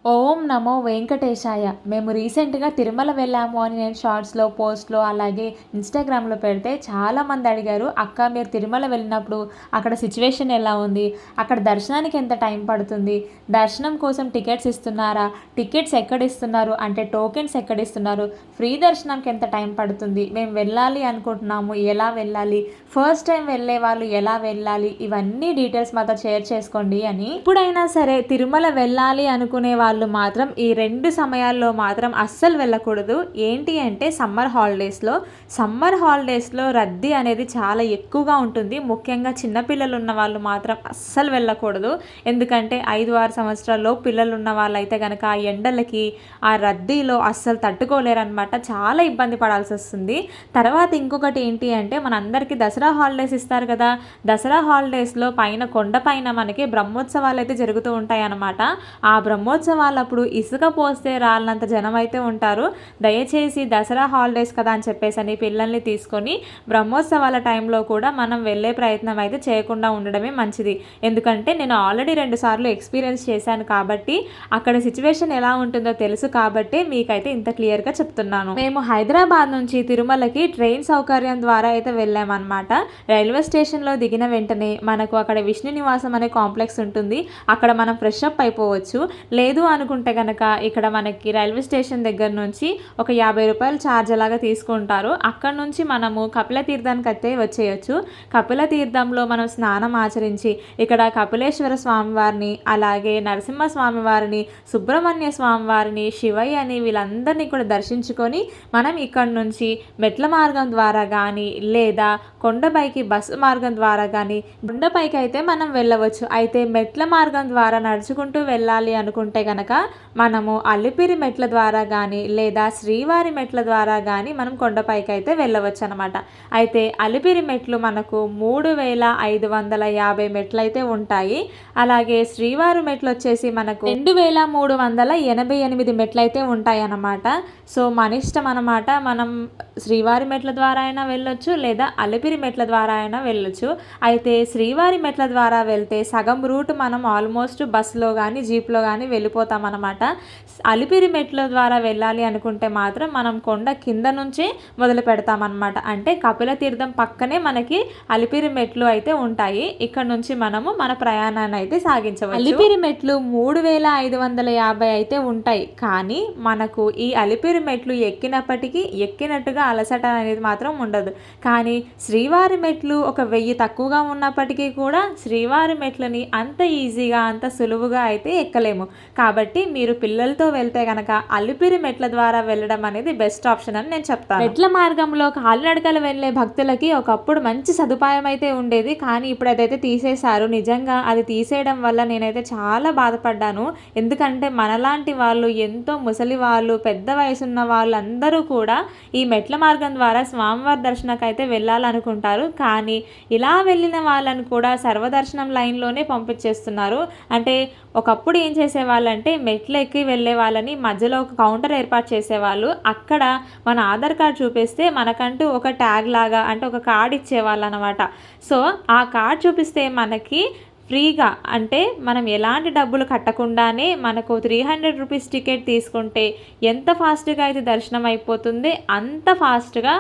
ఓం నమో వెంకటేశాయ. మేము రీసెంట్‌గా తిరుమల వెళ్ళాము అని నేను షార్ట్స్‌లో, పోస్ట్‌లో అలాగే ఇన్‌స్టాగ్రామ్‌లో పెడితే చాలామంది అడిగారు. అక్క మీరు తిరుమల వెళ్ళినప్పుడు అక్కడ సిట్యుయేషన్ ఎలా ఉంది? అక్కడ దర్శనానికి ఎంత టైం పడుతుంది? దర్శనం కోసం టికెట్స్ ఇస్తున్నారా? టికెట్స్ ఎక్కడ ఇస్తున్నారు? అంటే టోకెన్స్ ఎక్కడ ఇస్తున్నారు? ఫ్రీ దర్శనంకి ఎంత టైం పడుతుంది? మేము వెళ్ళాలి అనుకుంటున్నాము. ఎలా వెళ్ళాలి? ఫస్ట్ టైం వెళ్ళే వాళ్ళు ఎలా వెళ్ళాలి? ఇవన్నీ డీటెయిల్స్ మాతో షేర్ చేసుకోండి అని. ఎప్పుడైనా సరే తిరుమల వెళ్ళాలి అనుకునే వాళ్ళు మాత్రం ఈ 2 సమయాల్లో మాత్రం అస్సలు వెళ్ళకూడదు. ఏంటి అంటే సమ్మర్ హాలిడేస్‌లో రద్దీ అనేది చాలా ఎక్కువగా ఉంటుంది. ముఖ్యంగా చిన్నపిల్లలు ఉన్న వాళ్ళు మాత్రం అస్సలు వెళ్ళకూడదు. ఎందుకంటే 5, 6 సంవత్సరాల్లో పిల్లలు ఉన్న వాళ్ళైతే గనక ఆ ఎండలకి, ఆ రద్దీలో అస్సలు తట్టుకోలేరనమాట. చాలా ఇబ్బంది పడాల్సి వస్తుంది. తర్వాత ఇంకొకటి ఏంటి అంటే మనందరికీ దసరా హాలిడేస్ ఇస్తారు కదా! దసరా హాలిడేస్‌లో కొండ పైన మనకి బ్రహ్మోత్సవాలు అయితే జరుగుతూ ఉంటాయన్నమాట. ఆ బ్రహ్మోత్సవాలప్పుడు ఇసుక పోస్తే రాలినంత జనం అయితే ఉంటారు. దయచేసి దసరా హాలిడేస్ కదా అని చెప్పేసని పిల్లల్ని తీసుకొని బ్రహ్మోత్సవాల టైంలో కూడా మనం వెళ్ళే ప్రయత్నం అయితే చేయకుండా ఉండడమే మంచిది. ఎందుకంటే నేను ఆల్రెడీ 2 సార్లు ఎక్స్పీరియన్స్ చేశాను కాబట్టి అక్కడ సిచ్యువేషన్ ఎలా ఉంటుందో తెలుసు కాబట్టి మీకైతే ఇంత క్లియర్‌గా చెప్తున్నాను. మేము హైదరాబాద్ నుంచి తిరుమలకి ట్రైన్ సౌకర్యం ద్వారా అయితే వెళ్ళామన్నమాట. రైల్వే స్టేషన్‌లో దిగిన వెంటనే మనకు అక్కడ విష్ణు నివాసం అనే కాంప్లెక్స్ ఉంటుంది. అక్కడ మనం ఫ్రెష్ అప్ అయిపోవచ్చు. లేదు అనుకుంటే కనుక ఇక్కడ మనకి రైల్వే స్టేషన్ దగ్గర నుంచి ఒక ₹50 ఛార్జ్ అలాగా తీసుకుంటారు. అక్కడ నుంచి మనము కపిల తీర్థానికి అయితే వచ్చేయచ్చు. కపిల తీర్థంలో మనం స్నానం ఆచరించి ఇక్కడ కపిలేశ్వర స్వామివారిని, అలాగే నరసింహ స్వామివారిని, సుబ్రహ్మణ్య స్వామివారిని, శివయ్యని వీళ్ళందరినీ కూడా దర్శించుకొని మనం ఇక్కడ నుంచి మెట్ల మార్గం ద్వారా కానీ లేదా కొండపైకి బస్సు మార్గం ద్వారా కానీ కొండపైకి అయితే మనం వెళ్ళవచ్చు. అయితే మెట్ల మార్గం ద్వారా నడుచుకుంటూ వెళ్ళాలి అనుకుంటే కనుక మనము అలిపిరి మెట్ల ద్వారా కానీ లేదా శ్రీవారి మెట్ల ద్వారా కానీ మనం కొండపైకి అయితే వెళ్ళవచ్చు అనమాట. అయితే అలిపిరి మెట్లు మనకు 3550 మెట్లు అయితే ఉంటాయి. అలాగే శ్రీవారి మెట్లు వచ్చేసి మనకు 2388 మెట్లు అయితే ఉంటాయి అన్నమాట. సో మన ఇష్టం అనమాట. మనం శ్రీవారి మెట్ల ద్వారా అయినా వెళ్ళొచ్చు లేదా అలిపిరి మెట్ల ద్వారా అయినా వెళ్ళొచ్చు. అయితే శ్రీవారి మెట్ల ద్వారా వెళ్తే సగం రూట్ మనం ఆల్మోస్ట్ బస్సులో కానీ జీప్లో కానీ వెళ్ళిపోతాం అనమాట. అలిపిరి మెట్ల ద్వారా వెళ్ళాలి అనుకుంటే మాత్రం మనం కొండ కింద నుంచే మొదలు పెడతామన్నమాట. అంటే కపిల తీర్థం పక్కనే మనకి అలిపిరి మెట్లు అయితే ఉంటాయి. ఇక్కడ నుంచి మనము మన ప్రయాణాన్ని అయితే సాగించవచ్చు. అలిపిరి మెట్లు 3550 అయితే ఉంటాయి. కానీ మనకు ఈ అలిపిరి మెట్లు ఎక్కినట్టుగా అలసట అనేది మాత్రం ఉండదు. కానీ శ్రీవారి మెట్లు ఒక 1000 తక్కువగా ఉన్నప్పటికీ కూడా శ్రీవారి మెట్లని అంత ఈజీగా అంత సులువుగా అయితే ఎక్కలేము. కాబట్టి మీరు పిల్లలతో వెళ్తే కనుక అలిపిరి మెట్ల ద్వారా వెళ్ళడం అనేది బెస్ట్ ఆప్షన్ అని నేను చెప్తాను. మెట్ల మార్గంలో కాలినడకలు వెళ్ళే భక్తులకి ఒకప్పుడు మంచి సదుపాయం అయితే ఉండేది. కానీ ఇప్పుడు అదైతే తీసేశారు. నిజంగా అది తీసేయడం వల్ల నేనైతే చాలా బాధపడ్డాను. ఎందుకంటే మనలాంటి వాళ్ళు, ఎంతో ముసలి వాళ్ళు, పెద్ద వయసున్న వాళ్ళందరూ కూడా ఈ మెట్ల మార్గం ద్వారా స్వామివారి దర్శనకు అయితే వెళ్ళాలనుకుంటారు. కానీ ఇలా వెళ్ళిన వాళ్ళని కూడా సర్వదర్శనం లైన్లోనే పంపించేస్తున్నారు. అంటే ఒకప్పుడు ఏం చేసేవాళ్ళంటే మెట్లు ఎక్కి వెళ్ళే వాళ్ళని మధ్యలో ఒక కౌంటర్ ఏర్పాటు చేసేవాళ్ళు. అక్కడ మన ఆధార్ కార్డ్ చూపిస్తే మనకంటూ ఒక ట్యాగ్ లాగా అంటే ఒక కార్డ్ ఇచ్చేవాళ్ళు అనమాట. సో ఆ కార్డ్ చూపిస్తే మనకి ఫ్రీగా అంటే మనం ఎలాంటి డబ్బులు కట్టకుండానే మనకు ₹300 టికెట్ తీసుకుంటే ఎంత ఫాస్ట్గా అయితే దర్శనం అయిపోతుంది, అంత ఫాస్ట్గా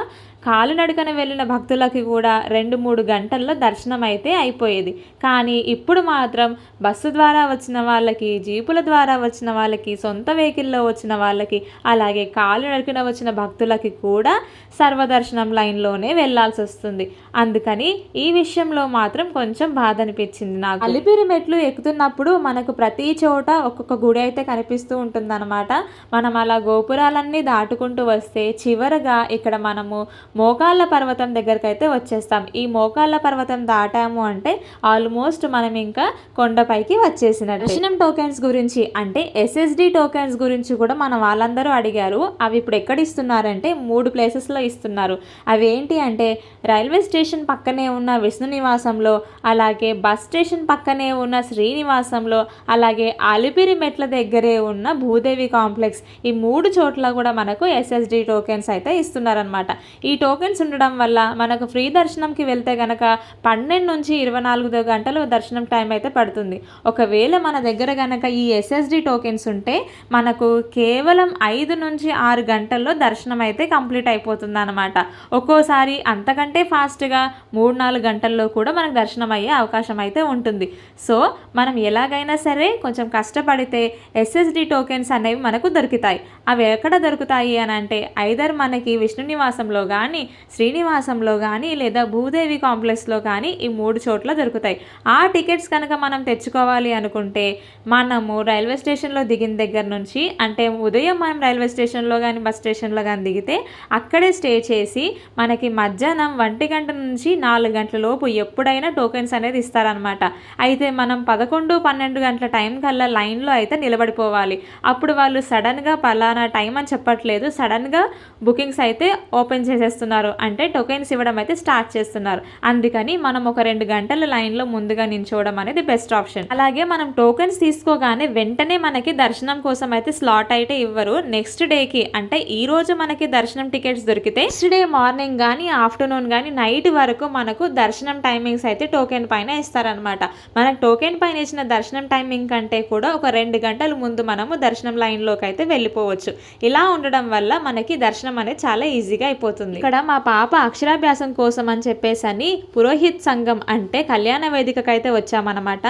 కాలినడకన వెళ్ళిన భక్తులకి కూడా 2-3 గంటల్లో దర్శనం అయితే అయిపోయేది. కానీ ఇప్పుడు మాత్రం బస్సు ద్వారా వచ్చిన వాళ్ళకి, జీపుల ద్వారా వచ్చిన వాళ్ళకి, సొంత వెహికల్లో వచ్చిన వాళ్ళకి, అలాగే కాలినడకన వచ్చిన భక్తులకి కూడా సర్వదర్శనం లైన్లోనే వెళ్ళాల్సి వస్తుంది. అందుకని ఈ విషయంలో మాత్రం కొంచెం బాధ అనిపించింది నాకు. అలిపిరి మెట్లు ఎక్కుతున్నప్పుడు మనకు ప్రతి చోట ఒక్కొక్క గుడి అయితే కనిపిస్తూ ఉంటుందన్నమాట. మనం అలా గోపురాలన్నీ దాటుకుంటూ వస్తే చివరగా ఇక్కడ మనము మోకాళ్ళ పర్వతం దగ్గరికి అయితే వచ్చేస్తాం. ఈ మోకాళ్ళ పర్వతం దాటాము అంటే ఆల్మోస్ట్ మనం ఇంకా కొండపైకి వచ్చేసినట్టు. దర్శనం టోకెన్స్ గురించి అంటే SSD టోకెన్స్ గురించి కూడా మన వాళ్ళందరూ అడిగారు. అవి ఇప్పుడు ఎక్కడ ఇస్తున్నారంటే 3 ప్లేసెస్లో ఇస్తున్నారు. అవి ఏంటి అంటే రైల్వే స్టేషన్ పక్కనే ఉన్న విష్ణు నివాసంలో, అలాగే బస్ స్టేషన్ పక్కనే ఉన్న శ్రీనివాసంలో, అలాగే అలిపిరి మెట్ల దగ్గరే ఉన్న భూదేవి కాంప్లెక్స్. ఈ 3 చోట్ల కూడా మనకు SSD టోకెన్స్ అయితే ఇస్తున్నారనమాట. ఈ టోకెన్స్ ఉండడం వల్ల మనకు ఫ్రీ దర్శనంకి వెళ్తే గనక 12 నుంచి 24 గంటలు దర్శనం టైం అయితే పడుతుంది. ఒకవేళ మన దగ్గర గనక ఈ ఎస్ఎస్డి టోకెన్స్ ఉంటే మనకు కేవలం 5 నుంచి 6 గంటల్లో దర్శనం అయితే కంప్లీట్ అయిపోతుంది అనమాట. ఒక్కోసారి అంతకంటే ఫాస్ట్గా 3-4 గంటల్లో కూడా మనకు దర్శనం అయ్యే అవకాశం అయితే ఉంటుంది. సో మనం ఎలాగైనా సరే కొంచెం కష్టపడితే ఎస్ఎస్డి టోకెన్స్ అనేవి మనకు దొరుకుతాయి. అవి ఎక్కడ దొరుకుతాయి అని అంటే ఐదర్ మనకి విష్ణు నివాసంలో కానీ, శ్రీనివాసంలో కానీ, లేదా భూదేవి కాంప్లెక్స్లో కానీ ఈ 3 చోట్ల దొరుకుతాయి. ఆ టికెట్స్ కనుక మనం తెచ్చుకోవాలి అనుకుంటే మనము రైల్వే స్టేషన్లో దిగిన దగ్గర నుంచి, అంటే ఉదయం మనం రైల్వే స్టేషన్లో కానీ బస్ స్టేషన్లో కానీ దిగితే అక్కడే స్టే చేసి మనకి మధ్యాహ్నం 1 గంట నుంచి 4 గంటల లోపు ఎప్పుడైనా టోకెన్స్ అనేది ఇస్తారనమాట. అయితే మనం 11-12 గంటల టైం కల్లా లైన్లో అయితే నిలబడిపోవాలి. అప్పుడు వాళ్ళు సడన్గా పలానా టైం అని చెప్పట్లేదు, సడన్గా బుకింగ్స్ అయితే ఓపెన్ చేసేస్తున్నారు, అంటే టోకెన్స్ ఇవ్వడం అయితే స్టార్ట్ చేస్తున్నారు. అందుకని మనం ఒక 2 గంటల లైన్లో ముందుగా నించోవడం అనేది బెస్ట్ ఆప్షన్. అలాగే మనం టోకెన్స్ తీసుకోగానే వెంటనే మనకి దర్శనం కోసం అయితే స్లాట్ అయితే ఇవ్వరు. నెక్స్ట్ డేకి, అంటే ఈ రోజు మనకి దర్శనం టికెట్స్ దొరికితే నెక్స్ట్ డే మార్నింగ్ కానీ ఆఫ్టర్నూన్ కానీ నైట్ వరకు మనకు దర్శనం టైమింగ్స్ అయితే టోకెన్ పైన ఇస్తారనమాట. మనకు టోకెన్ పైన ఇచ్చిన దర్శనం టైమింగ్ కంటే కూడా ఒక 2 గంటల ముందు మనము దర్శనం లైన్లోకి అయితే వెళ్ళిపోవచ్చు. ఇలా ఉండడం వల్ల మనకి దర్శనం అనేది చాలా ఈజీగా అయిపోతుంది. ఇక్కడ మా పాప అక్షరాభ్యాసం కోసం అని చెప్పేసి పురోహిత్ సంఘం అంటే కళ్యాణ వేదికకు అయితే వచ్చామన్నమాట.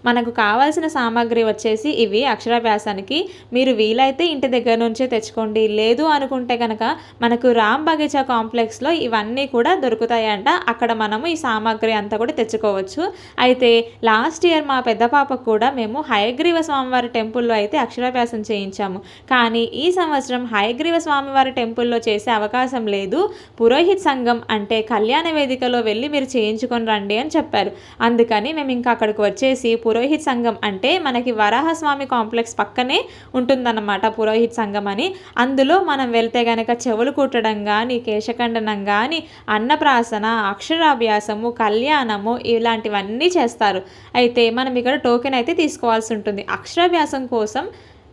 మనకు కావాల్సిన సామాగ్రి వచ్చేసి ఇవి అక్షరాభ్యాసానికి. మీరు వీలైతే ఇంటి దగ్గర నుంచే తెచ్చుకోండి, లేదు అనుకుంటే కనుక మనకు రామ్ బగీచా కాంప్లెక్స్లో ఇవన్నీ కూడా దొరుకుతాయంట. అక్కడ మనము ఈ సామాగ్రి అంతా కూడా తెచ్చుకోవచ్చు. అయితే లాస్ట్ ఇయర్ మా పెద్ద పాపకు కూడా మేము హయగ్రీవ స్వామివారి టెంపుల్లో అయితే అక్షరాభ్యాసం చేయించాము. కానీ ఈ సంవత్సరం హయగ్రీవ స్వామివారి టెంపుల్లో చేసే అవకాశం లేదు, పురోహిత్ సంఘం అంటే కళ్యాణ వేదికలో వెళ్ళి మీరు చేయించుకొని రండి అని చెప్పారు. అందుకని మేము ఇంకా అక్కడికి వచ్చేసి పురోహిత్ సంఘం అంటే మనకి వరాహస్వామి కాంప్లెక్స్ పక్కనే ఉంటుందన్నమాట పురోహిత్ సంఘం అని. అందులో మనం వెళ్తే కనుక చెవులు కుట్టడం కానీ, కేశఖండనం కానీ, అన్నప్రాసన, అక్షరాభ్యాసము, కళ్యాణము ఇలాంటివన్నీ చేస్తారు. అయితే మనం ఇక్కడ టోకెన్ అయితే తీసుకోవాల్సి ఉంటుంది. అక్షరాభ్యాసం కోసం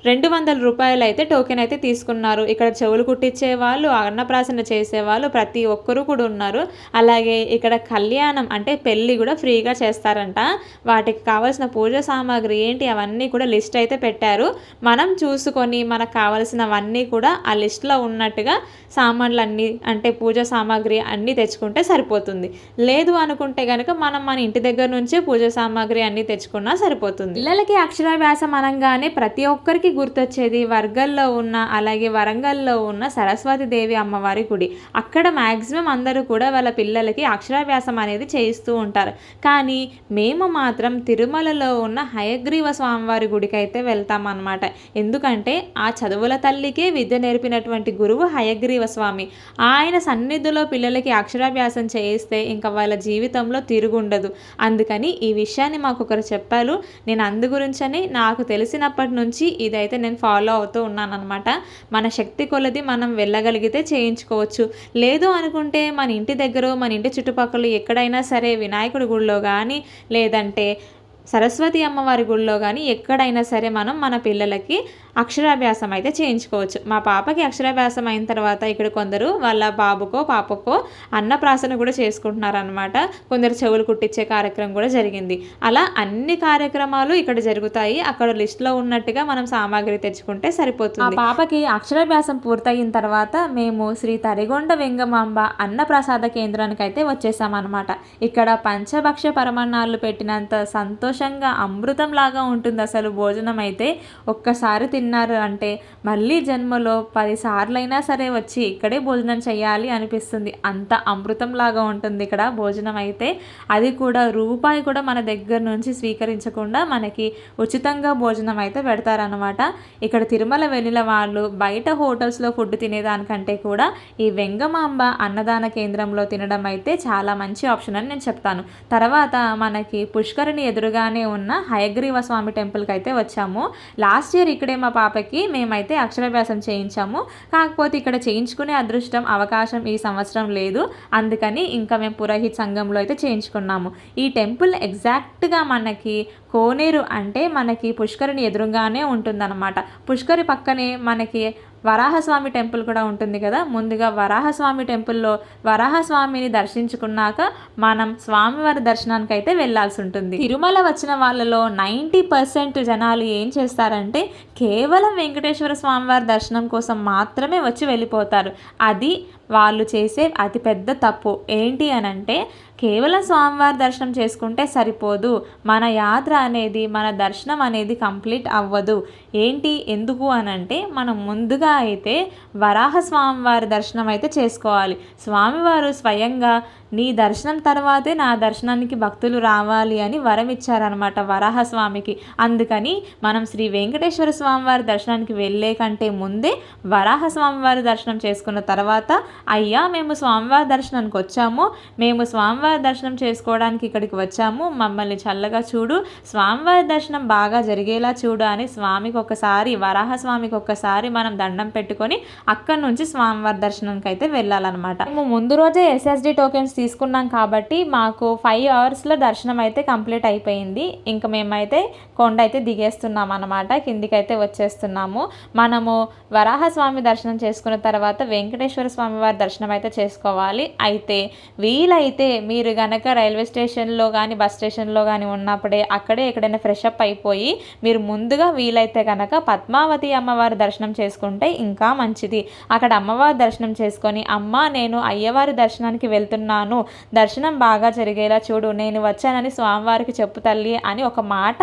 200 రూపాయలు అయితే టోకెన్ అయితే తీసుకున్నారు. ఇక్కడ చెవులు కుట్టించే వాళ్ళు, అన్నప్రాసన చేసేవాళ్ళు ప్రతి ఒక్కరూ కూడా ఉన్నారు. అలాగే ఇక్కడ కళ్యాణం అంటే పెళ్ళి కూడా ఫ్రీగా చేస్తారంట. వాటికి కావాల్సిన పూజ సామాగ్రి ఏంటి అవన్నీ కూడా లిస్ట్ అయితే పెట్టారు. మనం చూసుకొని మనకు కావాల్సినవన్నీ కూడా ఆ లిస్ట్లో ఉన్నట్టుగా సామాన్లు అన్నీ, అంటే పూజ సామాగ్రి అన్నీ తెచ్చుకుంటే సరిపోతుంది. లేదు అనుకుంటే కనుక మనం మన ఇంటి దగ్గర నుంచే పూజ సామాగ్రి అన్నీ తెచ్చుకున్నా సరిపోతుంది. పిల్లలకి అక్షరాభ్యాసం అనగానే ప్రతి ఒక్కరికి గుర్తొచ్చేది వర్గల్లో ఉన్న, అలాగే వరంగల్లో ఉన్న సరస్వతి దేవి అమ్మవారి గుడి. అక్కడ మ్యాక్సిమం అందరూ కూడా వాళ్ళ పిల్లలకి అక్షరాభ్యాసం అనేది చేయిస్తూ ఉంటారు. కానీ మేము మాత్రం తిరుమలలో ఉన్న హయగ్రీవ స్వామివారి గుడికి అయితే వెళ్తామన్నమాట. ఎందుకంటే ఆ చదువుల తల్లికే విద్య నేర్పినటువంటి గురువు హయగ్రీవ స్వామి. ఆయన సన్నిధిలో పిల్లలకి అక్షరాభ్యాసం చేయిస్తే ఇంకా వాళ్ళ జీవితంలో తిరుగుండదు. అందుకని ఈ విషయాన్ని మాకు ఒకరు చెప్పారు. నేను అందు గురించని నాకు తెలిసినప్పటి నుంచి ఇదైతే నేను ఫాలో అవుతూ ఉన్నానన్నమాట. మన శక్తి కొలది మనం వెళ్ళగలిగితే చేయించుకోవచ్చు. లేదు అనుకుంటే మన ఇంటి దగ్గర, మన ఇంటి చుట్టుపక్కల ఎక్కడైనా సరే వినాయకుడి గుడిలో కానీ, లేదంటే సరస్వతి అమ్మవారి గుడిలో కానీ ఎక్కడైనా సరే మనం మన పిల్లలకి అక్షరాభ్యాసం అయితే చేయించుకోవచ్చు. మా పాపకి అక్షరాభ్యాసం అయిన తర్వాత ఇక్కడ కొందరు వాళ్ళ బాబుకో పాపకో అన్నప్రాసన కూడా చేసుకుంటున్నారనమాట. కొందరు చెవులు కుట్టించే కార్యక్రమం కూడా జరిగింది. అలా అన్ని కార్యక్రమాలు ఇక్కడ జరుగుతాయి. అక్కడ లిస్ట్లో ఉన్నట్టుగా మనం సామాగ్రి తెచ్చుకుంటే సరిపోతుంది. మా పాపకి అక్షరాభ్యాసం పూర్తయిన తర్వాత మేము శ్రీ తరిగొండ వెంగమాంబ అన్నప్రసాద కేంద్రానికి అయితే వచ్చేసామన్నమాట. ఇక్కడ పంచభక్ష పరమాన్నాలు పెట్టినంత సంతోషంగా అమృతం లాగా ఉంటుంది అసలు భోజనం అయితే. ఒక్కసారి తిన్నారు అంటే మళ్ళీ జన్మలో 10 సార్లైనా సరే వచ్చి ఇక్కడే భోజనం చేయాలి అనిపిస్తుంది. అంత అమృతం లాగా ఉంటుంది ఇక్కడ భోజనం అయితే. అది కూడా రూపాయి కూడా మన దగ్గర నుంచి స్వీకరించకుండా మనకి ఉచితంగా భోజనం అయితే పెడతారనమాట. ఇక్కడ తిరుమల వెళ్ళిన వాళ్ళు బయట హోటల్స్లో ఫుడ్ తినేదానికంటే కూడా ఈ వెంగమాంబ అన్నదాన కేంద్రంలో తినడం అయితే చాలా మంచి ఆప్షన్ అని నేను చెప్తాను. తర్వాత మనకి పుష్కరిణి ఎదురుగానే ఉన్న హయగ్రీవ స్వామి టెంపుల్కి అయితే వచ్చాము. లాస్ట్ ఇయర్ ఇక్కడే మా పాపకి మేమైతే అక్షరాభ్యాసం చేయించాము. కాకపోతే ఇక్కడ చేయించుకునే అదృష్టం అవకాశం ఈ సంవత్సరం లేదు. అందుకని ఇంకా మేము పురోహిత్ సంఘంలో అయితే చేయించుకున్నాము. ఈ టెంపుల్ ఎగ్జాక్ట్గా మనకి కోనేరు అంటే మనకి పుష్కరిణి ఎదురుగానే ఉంటుందన్నమాట. పుష్కరి పక్కనే మనకి వరాహస్వామి టెంపుల్ కూడా ఉంటుంది కదా. ముందుగా వరాహస్వామి టెంపుల్లో వరాహస్వామిని దర్శించుకున్నాక మనం స్వామివారి దర్శనానికి అయితే వెళ్ళాల్సి ఉంటుంది. తిరుమల వచ్చిన వాళ్ళలో 90% జనాలు ఏం చేస్తారంటే కేవలం వెంకటేశ్వర స్వామివారి దర్శనం కోసం మాత్రమే వచ్చి వెళ్ళిపోతారు. అది వాళ్ళు చేసే అతిపెద్ద తప్పు. ఏంటి అని అంటే కేవలం స్వామివారి దర్శనం చేసుకుంటే సరిపోదు, మన యాత్ర అనేది, మన దర్శనం అనేది కంప్లీట్ అవ్వదు. ఏంటి ఎందుకు అని అంటే మనం ముందుగా అయితే వరాహ స్వామివారి దర్శనం అయితే చేసుకోవాలి. స్వామివారు స్వయంగా నీ దర్శనం తర్వాతే నా దర్శనానికి భక్తులు రావాలి అని వరం ఇచ్చారనమాట వరాహస్వామికి. అందుకని మనం శ్రీ వెంకటేశ్వర స్వామివారి దర్శనానికి వెళ్ళే కంటే ముందే వరాహస్వామివారి దర్శనం చేసుకున్న తర్వాత, అయ్యా మేము స్వామివారి దర్శనానికి వచ్చాము, మేము స్వామివారి దర్శనం చేసుకోవడానికి ఇక్కడికి వచ్చాము, మమ్మల్ని చల్లగా చూడు, స్వామివారి దర్శనం బాగా జరిగేలా చూడు అని స్వామికి ఒకసారి, వరాహస్వామికి ఒక్కసారి మనం దండం పెట్టుకొని అక్కడి నుంచి స్వామివారి దర్శనానికి అయితే వెళ్ళాలన్నమాట. మేము ముందు రోజే SSD టోకెన్స్ తీసుకున్నాం కాబట్టి మాకు 5 అవర్స్లో దర్శనం అయితే కంప్లీట్ అయిపోయింది. ఇంకా మేమైతే కొండ అయితే దిగేస్తున్నాం అన్నమాట, కిందికైతే వచ్చేస్తున్నాము. మనము వరాహస్వామి దర్శనం చేసుకున్న తర్వాత వెంకటేశ్వర స్వామి వారి దర్శనం అయితే చేసుకోవాలి. అయితే వీలైతే మీరు గనక రైల్వే స్టేషన్లో కానీ బస్ స్టేషన్లో కానీ ఉన్నప్పుడే అక్కడే ఎక్కడైనా ఫ్రెష్ అప్ అయిపోయి మీరు ముందుగా వీలైతే కనుక పద్మావతి అమ్మవారి దర్శనం చేసుకుంటే ఇంకా మంచిది. అక్కడ అమ్మవారి దర్శనం చేసుకొని, అమ్మ నేను అయ్యవారి దర్శనానికి వెళ్తున్నాను, దర్శనం బాగా జరిగేలా చూడు, నేను వచ్చానని స్వామివారికి చెప్పు తల్లి అని ఒక మాట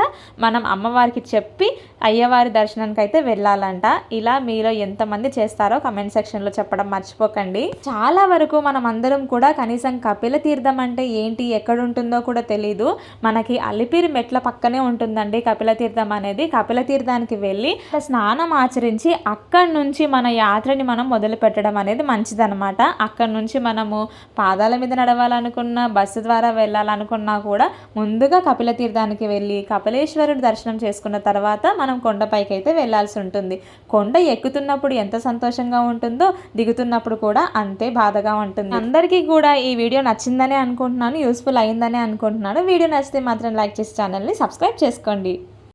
మనం అమ్మవారికి చెప్పి అయ్యవారి దర్శనానికి అయితే వెళ్ళాలంట. ఇలా మీలో ఎంతమంది చేస్తారో కమెంట్ సెక్షన్లో చెప్పడం మర్చిపోకండి. చాలా వరకు మనం అందరం కూడా కనీసం కపిల తీర్థం అంటే ఏంటి, ఎక్కడ ఉంటుందో కూడా తెలీదు. మనకి అలిపిరి మెట్ల పక్కనే ఉంటుందండి కపిల తీర్థం అనేది. కపిల తీర్థానికి వెళ్ళి స్నానం ఆచరించి అక్కడి నుంచి మన యాత్రని మనం మొదలు పెట్టడం అనేది మంచిదన్నమాట. అక్కడి నుంచి మనము పాదాల మీద నడవాలనుకున్నా, బస్సు ద్వారా వెళ్ళాలనుకున్నా కూడా ముందుగా కపిల తీర్థానికి వెళ్ళి కపిలేశ్వరుడి దర్శనం చేసుకున్న తర్వాత మనం కొండపైకి అయితే వెళ్ళాల్సి ఉంటుంది. కొండ ఎక్కుతున్నప్పుడు ఎంత సంతోషంగా ఉంటుందో దిగుతున్నప్పుడు కూడా అంతే బాధగా ఉంటుంది. అందరికీ కూడా ఈ వీడియో నచ్చిందనే అనుకుంటున్నాను, యూస్ఫుల్ అయిందనే అనుకుంటున్నాను. వీడియో నచ్చితే మాత్రం లైక్ చేసి ఛానల్ని సబ్స్క్రైబ్ చేసుకోండి.